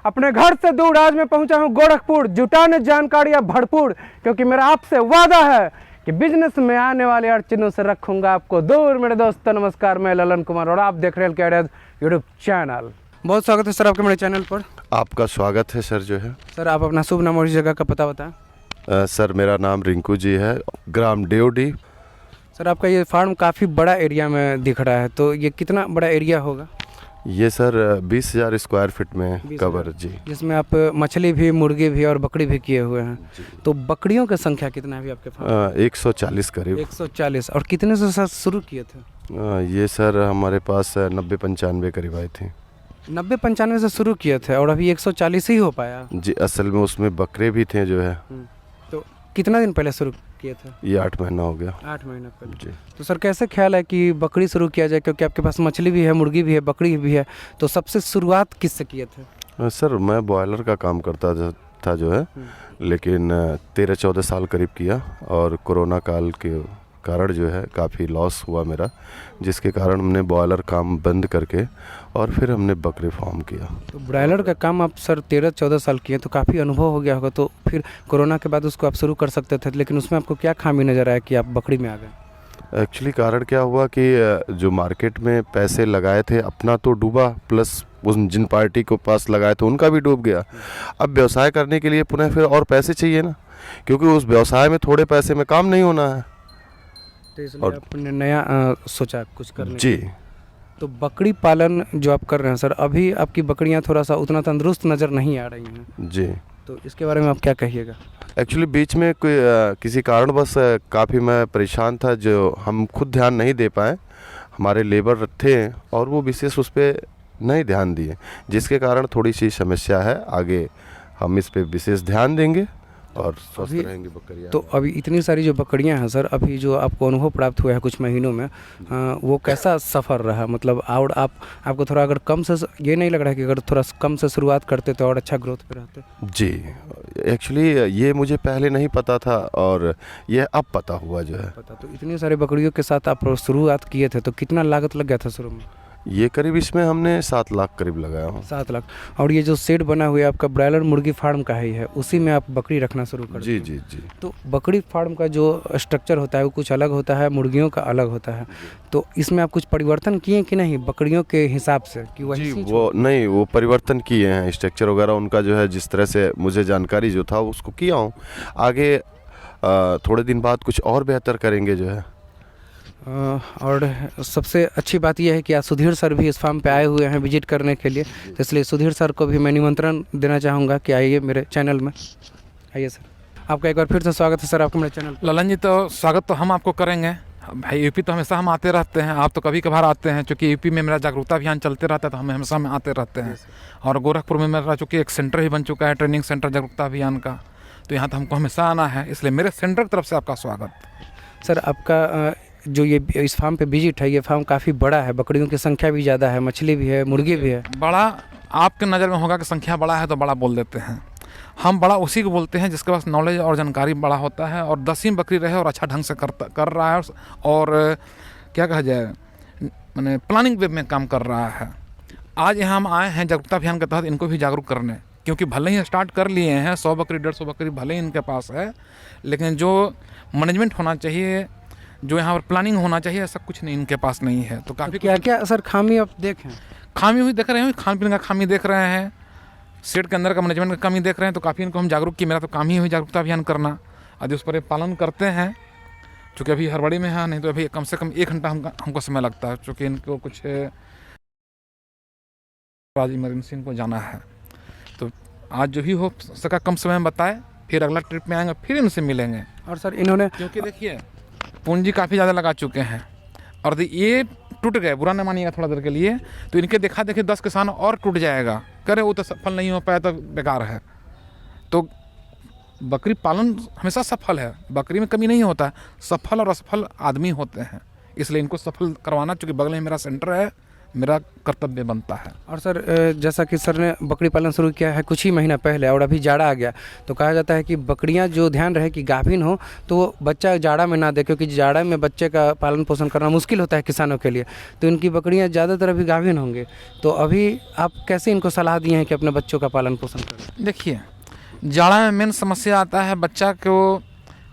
अपने घर से दूर आज मैं पहुंचा हूं गोरखपुर, जुटाने जानकारियां भरपूर, क्योंकि मेरा आपसे वादा है कि बिजनेस में आने वाले अड़चनों से रखूंगा आपको दूर। मेरे दोस्तों नमस्कार, मैं ललन कुमार और आप देख रहे हैं कैरियर यूट्यूब चैनल। बहुत स्वागत है सर आपके मेरे चैनल पर। आपका स्वागत है सर। जो है सर आप अपना शुभ नाम और इस जगह का पता बताएं। सर मेरा नाम रिंकू जी है, ग्राम डेवडी। सर आपका ये फार्म काफ़ी बड़ा एरिया में दिख रहा है, तो ये कितना बड़ा एरिया होगा? ये सर 20,000 स्क्वायर फीट में 20,000 कवर जी। जिसमें आप मछली भी, मुर्गी भी और बकरी भी किए हुए हैं। तो बकरियों की संख्या कितना है अभी आपके फार्म? 140 करीब। 140। और कितने से सर शुरू किए थे? ये सर हमारे पास 90-95 करीब आए थे। 90-95 से शुरू किए थे और अभी 140 ही हो पाया जी। असल में उसमें बकरे भी थे जो है। तो कितना दिन पहले शुरू किए थे? ये 8 महीना हो गया। 8 महीना पहले जी। तो सर कैसे ख्याल है कि बकरी शुरू किया जाए, क्योंकि आपके पास मछली भी है, मुर्गी भी है, बकरी भी है, तो सबसे शुरुआत किससे किए थे? सर मैं बॉयलर का काम करता था जो है, लेकिन 13-14 साल करीब किया और कोरोना काल के कारण जो है काफ़ी लॉस हुआ मेरा, जिसके कारण हमने बॉयलर काम बंद करके और फिर हमने बकरी फार्म किया। तो ब्रॉयलर का काम आप सर 13-14 साल किए, तो काफ़ी अनुभव हो गया होगा, तो फिर कोरोना के बाद उसको आप शुरू कर सकते थे, लेकिन उसमें आपको क्या खामी नज़र आया कि आप बकरी में आ गए? एक्चुअली कारण क्या हुआ कि जो मार्केट में पैसे लगाए थे अपना तो डूबा, प्लस उस जिन पार्टी को पास लगाए थे उनका भी डूब गया। अब व्यवसाय करने के लिए पुनः फिर और पैसे चाहिए ना, क्योंकि उस व्यवसाय में थोड़े पैसे में काम नहीं होना है। तो इसलिए आपने नया सोचा कुछ करने जी। तो बकरी पालन जो आप कर रहे हैं सर, अभी आपकी बकरियां थोड़ा सा उतना तंदुरुस्त नज़र नहीं आ रही हैं। जी। तो इसके बारे में आप क्या कहिएगा? एक्चुअली बीच में कोई किसी कारणवश काफ़ी मैं परेशान था, जो हम खुद ध्यान नहीं दे पाए। हमारे लेबर थे और वो विशेष उस पर नहीं ध्यान दिए, जिसके कारण थोड़ी सी समस्या है। आगे हम इस पे विशेष ध्यान देंगे और स्वस्थ रहेंगे बकरियाँ। तो अभी इतनी सारी जो बकरियां हैं सर, अभी जो आपको अनुभव प्राप्त हुआ है कुछ महीनों में, वो कैसा सफ़र रहा? मतलब और आपको थोड़ा अगर कम से ये नहीं लग रहा है कि अगर थोड़ा कम से शुरुआत करते तो और अच्छा ग्रोथ पे रहते? जी। एक्चुअली ये मुझे पहले नहीं पता था और ये अब पता हुआ जो है। पता। तो इतनी सारी बकरियों के साथ आप शुरुआत किए थे, तो कितना लागत लग गया था शुरू में? ये करीब इसमें हमने 7 लाख करीब लगाया हूँ। 7 लाख। और ये जो शेड बना हुआ है आपका ब्रॉयलर मुर्गी फार्म का ही है, उसी में आप बकरी रखना शुरू कर? जी जी जी। तो बकरी फार्म का जो स्ट्रक्चर होता है वो कुछ अलग होता है, मुर्गियों का अलग होता है, तो इसमें आप कुछ परिवर्तन किए कि नहीं बकरियों के हिसाब से कि वही? जी वो नहीं, वो परिवर्तन किए हैं, स्ट्रक्चर वगैरह उनका जो है, जिस तरह से मुझे जानकारी जो था उसको किया हूँ। आगे थोड़े दिन बाद कुछ और बेहतर करेंगे जो है। और सबसे अच्छी बात यह है कि आज सुधीर सर भी इस फार्म पे आए हुए हैं विजिट करने के लिए, तो इसलिए सुधीर सर को भी मैं निमंत्रण देना चाहूँगा कि आइए मेरे चैनल में। आइए सर, आपका एक बार फिर से स्वागत है सर आपके मेरे चैनल। ललन जी, तो स्वागत तो हम आपको करेंगे भाई। यूपी तो हमेशा हम आते रहते हैं, आप तो कभी कभार आते हैं, क्योंकि यूपी में मेरा जागरूकता अभियान चलते रहता है, तो हम हमेशा में आते रहते हैं। और गोरखपुर में मेरा चूँकि एक सेंटर ही बन चुका है, ट्रेनिंग सेंटर जागरूकता अभियान का, तो यहाँ तो हमको हमेशा आना है, इसलिए मेरे सेंटर की तरफ से आपका स्वागत। सर आपका जो ये इस फार्म पे विजिट है, ये फार्म काफ़ी बड़ा है, बकरियों की संख्या भी ज़्यादा है, मछली भी है, मुर्गी भी है। बड़ा आपके नज़र में होगा कि संख्या बड़ा है तो बड़ा बोल देते हैं। हम बड़ा उसी को बोलते हैं जिसके पास नॉलेज और जानकारी बड़ा होता है, और 10 बकरी रहे और अच्छा ढंग से कर रहा है, और क्या कहा जाए, मैंने प्लानिंग वे में काम कर रहा है। आज यहाँ हम आए हैं जागरूकता अभियान के तहत इनको भी जागरूक करने, क्योंकि भले ही स्टार्ट कर लिए हैं, 100 बकरी 150 बकरी भले ही इनके पास है, लेकिन जो मैनेजमेंट होना चाहिए, जो यहाँ पर प्लानिंग होना चाहिए, ऐसा कुछ नहीं इनके पास नहीं है। तो काफ़ी क्या क्या सर खामी आप देखें? खामी हुई देख रहे हैं, खान पीने का खामी देख रहे हैं, सेट के अंदर का मैनेजमेंट का कमी देख रहे हैं, तो काफ़ी इनको हम जागरूक किए। मेरा तो काम ही हुई जागरूकता अभियान करना, यदि उस पर ये पालन करते हैं, चूँकि अभी हड़बड़ी में है, नहीं तो अभी कम से कम 1 घंटा हमको समय लगता है, चूँकि इनको कुछ इमरजेंसी इनको जाना है। तो आज जो भी हो सका कम समय में बताए, फिर अगला ट्रिप में आएंगे, फिर इनसे मिलेंगे। और सर इन्होंने, क्योंकि देखिए पूंजी काफ़ी ज़्यादा लगा चुके हैं, और ये टूट गए, बुरा नहीं मानिएगा थोड़ा देर के लिए, तो इनके देखा देखी 10 किसान और टूट जाएगा, करे वो तो सफल नहीं हो पाया तो बेकार है। तो बकरी पालन हमेशा सफल है, बकरी में कमी नहीं होता है, सफल और असफल आदमी होते हैं, इसलिए इनको सफल करवाना। चूँकि बगल में मेरा सेंटर है, मेरा कर्तव्य बनता है। और सर जैसा कि सर ने बकरी पालन शुरू किया है कुछ ही महीना पहले और अभी जाड़ा आ गया, तो कहा जाता है कि बकरियां जो ध्यान रहे कि गाभिन हो तो वो बच्चा जाड़ा में ना दे, क्योंकि जाड़ा में बच्चे का पालन पोषण करना मुश्किल होता है किसानों के लिए। तो इनकी बकरियां ज़्यादातर अभी गाभिन होंगे, तो अभी आप कैसे इनको सलाह दिए हैं कि अपने बच्चों का पालन पोषण करें? देखिए, जाड़ा में मेन समस्या आता है बच्चा को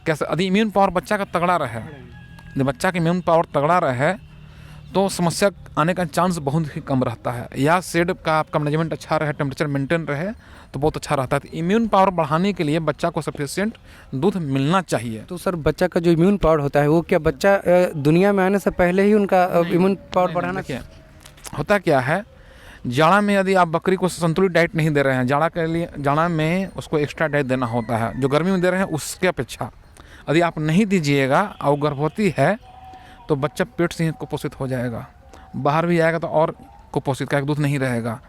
कैसे, यदि इम्यून पावर बच्चा का तगड़ा रहे, यदि बच्चा का इम्यून पावर तगड़ा रहे तो समस्या आने का चांस बहुत ही कम रहता है। या शेड का आपका मैनेजमेंट अच्छा रहे, टेम्परेचर मेंटेन रहे तो बहुत अच्छा रहता है। तो इम्यून पावर बढ़ाने के लिए बच्चा को सफिशिएंट दूध मिलना चाहिए। तो सर बच्चा का जो इम्यून पावर होता है वो क्या बच्चा दुनिया में आने से पहले ही उनका इम्यून पावर बढ़ाना चाहिए? होता क्या है, जाड़ा में यदि आप बकरी को संतुलित डाइट नहीं दे रहे हैं, जाड़ा में उसको एक्स्ट्रा डाइट देना होता है जो गर्मी में दे रहे हैं उसके अपेक्षा। यदि आप नहीं दीजिएगा और गर्भवती है तो बच्चा पेट से ही कुपोषित हो जाएगा, बाहर भी आएगा तो और कुपोषित का दूध नहीं रहेगा।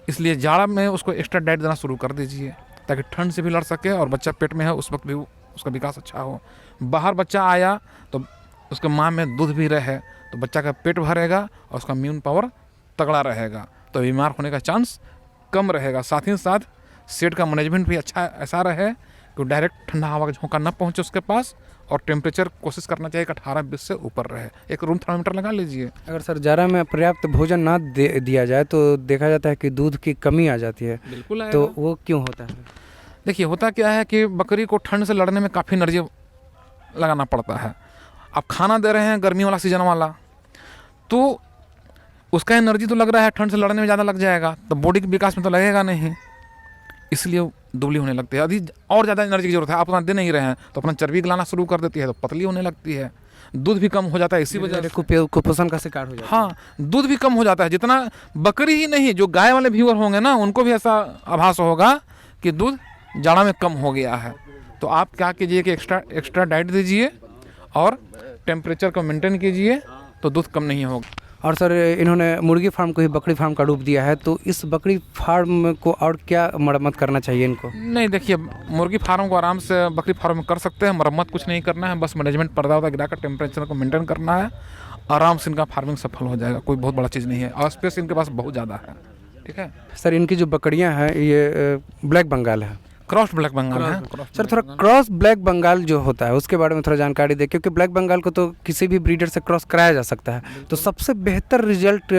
इसलिए जाड़ा में उसको एक्स्ट्रा डाइट देना शुरू कर दीजिए ताकि ठंड से भी लड़ सके और बच्चा पेट में है उस वक्त भी उसका विकास अच्छा हो। बाहर बच्चा आया तो उसके माँ में दूध भी रहे तो बच्चा का पेट भरेगा और उसका इम्यून पावर तगड़ा रहेगा, तो बीमार होने का चांस कम रहेगा। साथ ही साथ शेड का मैनेजमेंट भी अच्छा ऐसा रहे कि डायरेक्ट ठंडा हवा का झोंका न पहुँचे उसके पास, और टेम्परेचर कोशिश करना चाहिए कि 18-20 से ऊपर रहे। एक रूम थर्मामीटर लगा लीजिए। अगर सर जाड़ा में पर्याप्त भोजन ना दिया जाए तो देखा जाता है कि दूध की कमी आ जाती है। बिल्कुल तो वो क्यों होता है? देखिए, होता क्या है कि बकरी को ठंड से लड़ने में काफ़ी एनर्जी लगाना पड़ता है। आप खाना दे रहे हैं गर्मी वाला सीजन वाला, तो उसका एनर्जी तो लग रहा है, ठंड से लड़ने में ज़्यादा लग जाएगा तो बॉडी के विकास में तो लगेगा नहीं, इसलिए दुबली होने लगती है। यदि और ज़्यादा एनर्जी की जरूरत है, आप उतना दे नहीं रहे हैं तो अपना चर्बी गलाना शुरू कर देती है तो पतली होने लगती है, दूध भी कम हो जाता है। इसी वजह से कुपोषण का शिकार हो जाता है। हाँ, दूध भी कम हो जाता है। जितना बकरी ही नहीं, जो गाय वाले व्यूअर होंगे ना उनको भी ऐसा आभास होगा कि दूध जाड़ा में कम हो गया है। तो आप क्या कीजिए कि एक्स्ट्रा डाइट दीजिए और टेम्परेचर को मेंटेन कीजिए तो दूध कम नहीं होगा। और सर इन्होंने मुर्गी फार्म को ही बकरी फार्म का रूप दिया है, तो इस बकरी फार्म को और क्या मरम्मत करना चाहिए इनको? नहीं, देखिए, मुर्गी फार्म को आराम से बकरी फार्म में कर सकते हैं, मरम्मत कुछ नहीं करना है, बस मैनेजमेंट पर्दा वर्दा गिरा कर टेम्परेचर को मेंटेन करना है, आराम से इनका फार्मिंग सफल हो जाएगा। कोई बहुत बड़ा चीज़ नहीं है और स्पेस इनके पास बहुत ज़्यादा है। ठीक है सर, इनकी जो बकरियां हैं ये ब्लैक बंगाल है, क्रॉस ब्लैक बंगाल है। सर थोड़ा क्रॉस ब्लैक बंगाल जो होता है उसके बारे में थोड़ा जानकारी दें, क्योंकि ब्लैक बंगाल को तो किसी भी ब्रीडर से क्रॉस कराया जा सकता है, तो सबसे बेहतर रिजल्ट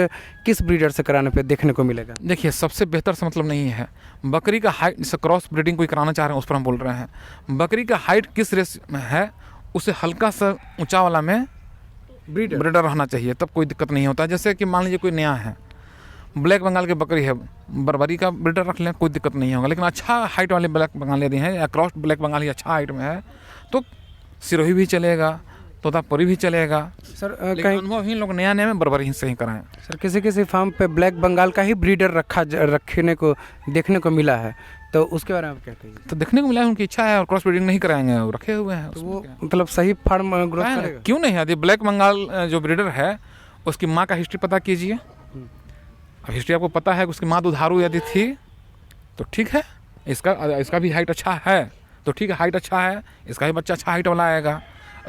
किस ब्रीडर से कराने पे देखने को मिलेगा? देखिए, सबसे बेहतर से मतलब नहीं है। बकरी का हाइट, जैसे क्रॉस ब्रीडिंग कोई कराना चाह रहे हैं उस पर हम बोल रहे हैं, बकरी का हाइट किस रेस में है उसे हल्का सा ऊँचा वाला में ब्रीडर रहना चाहिए, तब कोई दिक्कत नहीं होता। जैसे कि मान लीजिए कोई नया है, ब्लैक बंगाल की बकरी है, बर्बरी का ब्रीडर रख लें, कोई दिक्कत नहीं होगा। लेकिन अच्छा हाइट वाले ब्लैक बंगाल यदि हैं या क्रॉस ब्लैक बंगाल ही अच्छा हाइट में है तो सिरोही भी चलेगा, तोतापुरी भी चलेगा। सर कहीं अनुभवहीन लोग नया में बर्बरी से ही कराएं। सर किसी फार्म पे ब्लैक बंगाल का ही ब्रीडर रखने को देखने को मिला है, तो उसके बारे में आप क्या कहिए? तो देखने को मिला है, उनकी इच्छा है और क्रॉस ब्रीडिंग नहीं कराएंगे, वो रखे हुए हैं। तो वो मतलब सही फार्म ग्रोथ करेगा? क्यों नहीं? यदि ब्लैक बंगाल जो ब्रीडर है उसकी माँ का हिस्ट्री पता कीजिए। अब हिस्ट्री आपको पता है कि उसकी माँ दुधारू यदि थी तो ठीक है, इसका भी हाइट अच्छा है तो ठीक है, हाइट अच्छा है, इसका भी बच्चा अच्छा हाइट वाला आएगा।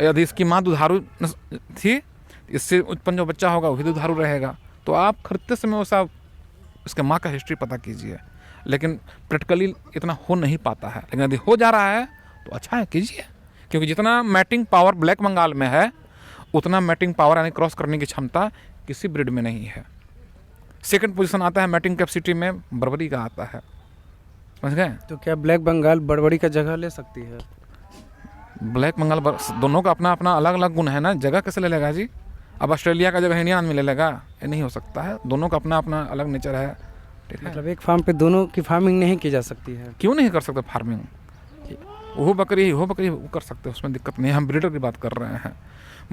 यदि इसकी माँ दुधारू थी, इससे उत्पन्न जो बच्चा होगा वो भी दुधारू रहेगा। तो आप खरीदते समय वो सब इसके माँ का हिस्ट्री पता कीजिए, लेकिन प्रैक्टिकली इतना हो नहीं पाता है। लेकिन यदि हो जा रहा है तो अच्छा है, कीजिए, क्योंकि जितना मैटिंग पावर ब्लैक बंगाल में है उतना मैटिंग पावर यानी क्रॉस करने की क्षमता किसी ब्रीड में नहीं है। सेकंड पोजीशन आता है मैटिंग कैपेसिटी में बर्बरी का आता है, समझ गए? तो क्या ब्लैक बंगाल बर्बरी का जगह ले सकती है? ब्लैक बंगाल दोनों का अपना अपना अलग अलग गुण है ना, जगह कैसे ले लेगा जी? अब ऑस्ट्रेलिया का जगह इंडियन में ले लेगा? ये नहीं हो सकता है, दोनों का अपना अपना अलग नेचर है। ठीक है, मतलब एक फार्म पे दोनों की फार्मिंग नहीं की जा सकती है? क्यों नहीं कर सकते फार्मिंग? वो बकरी वो कर सकते हैं, उसमें दिक्कत नहीं है। हम ब्रीडर की बात कर रहे हैं।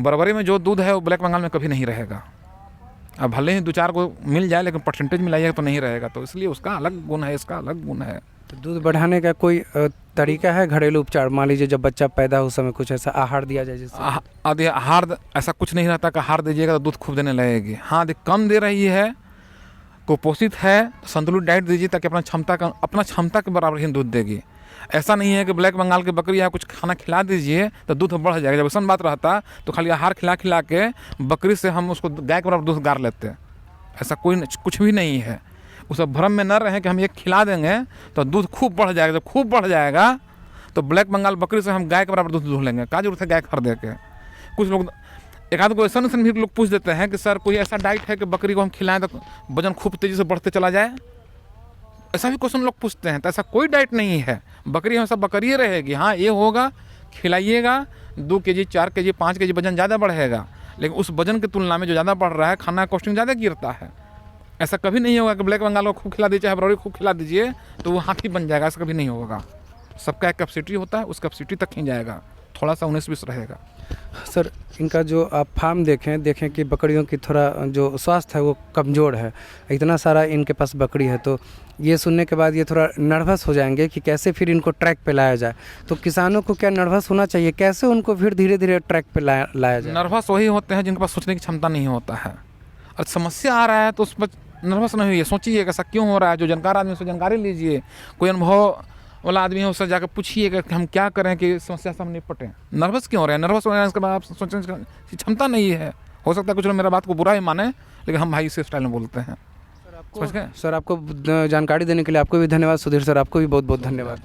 बर्बरी में जो दूध है वो ब्लैक बंगाल में कभी नहीं रहेगा। अब भले ही 2-4 को मिल जाए लेकिन परसेंटेज मिलाइएगा तो नहीं रहेगा, तो इसलिए उसका अलग गुण है, इसका अलग गुण है। तो दूध बढ़ाने का कोई तरीका है घरेलू उपचार? मान लीजिए जब बच्चा पैदा हो उस समय कुछ ऐसा आहार दिया जाए जिससे? यदि आहार ऐसा कुछ नहीं रहता कि आहार दीजिएगा तो दूध खूब देने लगेगी। हाँ, यदि कम दे रही है, कुपोषित है, तो संतुलित डाइट दीजिए ताकि अपना क्षमता के बराबर ही दूध देगी। ऐसा नहीं है कि ब्लैक बंगाल की बकरी है कुछ खाना खिला दीजिए तो दूध बढ़ जाएगा। जब ऐसा बात रहता तो खाली आहार खिला के बकरी से हम उसको गाय के बराबर दूध गार लेते हैं, ऐसा कुछ भी नहीं है। उस भ्रम में न रहें कि हम ये खिला देंगे तो दूध खूब बढ़ जाएगा। जब खूब बढ़ जाएगा तो ब्लैक बंगाल बकरी से हम गाय के बराबर दूध दूध लेंगे। क्या जरूरत है गाय खरीदे के। कुछ लोग एक आध को ऐसा भी लोग पूछ देते हैं कि सर कोई ऐसा डाइट है कि बकरी को हम खिलाएं तो वजन खूब तेज़ी से बढ़ते चला जाए। ऐसा भी क्वेश्चन लोग पूछते हैं। तो ऐसा कोई डाइट नहीं है। बकरी हमेशा बकरी ही रहेगी। हाँ ये होगा, खिलाइएगा 2 kg 4 kg 5 kg वजन ज़्यादा बढ़ेगा, लेकिन उस वजन की तुलना में जो ज़्यादा बढ़ रहा है खाना कॉस्टिंग ज़्यादा गिरता है। ऐसा कभी नहीं होगा कि ब्लैक बंगाल को खूब खिला दीजिए, बरौरी खूब खिला दीजिए तो वो हाथी बन जाएगा। ऐसा कभी नहीं होगा। सबका एक कैपेसिटी होता है, उस कैपेसिटी तक ही जाएगा। थोड़ा सा 19-20 रहेगा। सर इनका जो आप फार्म देखें कि बकरियों की थोड़ा जो स्वास्थ्य है वो कमज़ोर है। इतना सारा इनके पास बकरी है तो ये सुनने के बाद ये थोड़ा नर्वस हो जाएंगे कि कैसे फिर इनको ट्रैक पे लाया जाए। तो किसानों को क्या नर्वस होना चाहिए, कैसे उनको फिर धीरे धीरे ट्रैक पे लाया जाए? नर्वस वही होते हैं जिनके पास सोचने की क्षमता नहीं होता है। और समस्या आ रहा है तो उस पर नर्वस नहीं हुई, सोचिए कैसा क्यों हो रहा है। जो जानकार आदमी उससे जानकारी लीजिए। कोई अनुभव वाला आदमी है उससे जाकर पूछिए कि हम क्या करें कि समस्या से हम निपटें। नर्वस क्यों हो रहे हैं? नर्वस हो रहे हैं इसके बाद आप सोचने की क्षमता नहीं है। हो सकता है कुछ लोग मेरा बात को बुरा ही माने, लेकिन हम भाई इस स्टाइल में बोलते हैं। सर आपको जानकारी देने के लिए आपको भी धन्यवाद। सुधीर सर आपको भी बहुत बहुत धन्यवाद।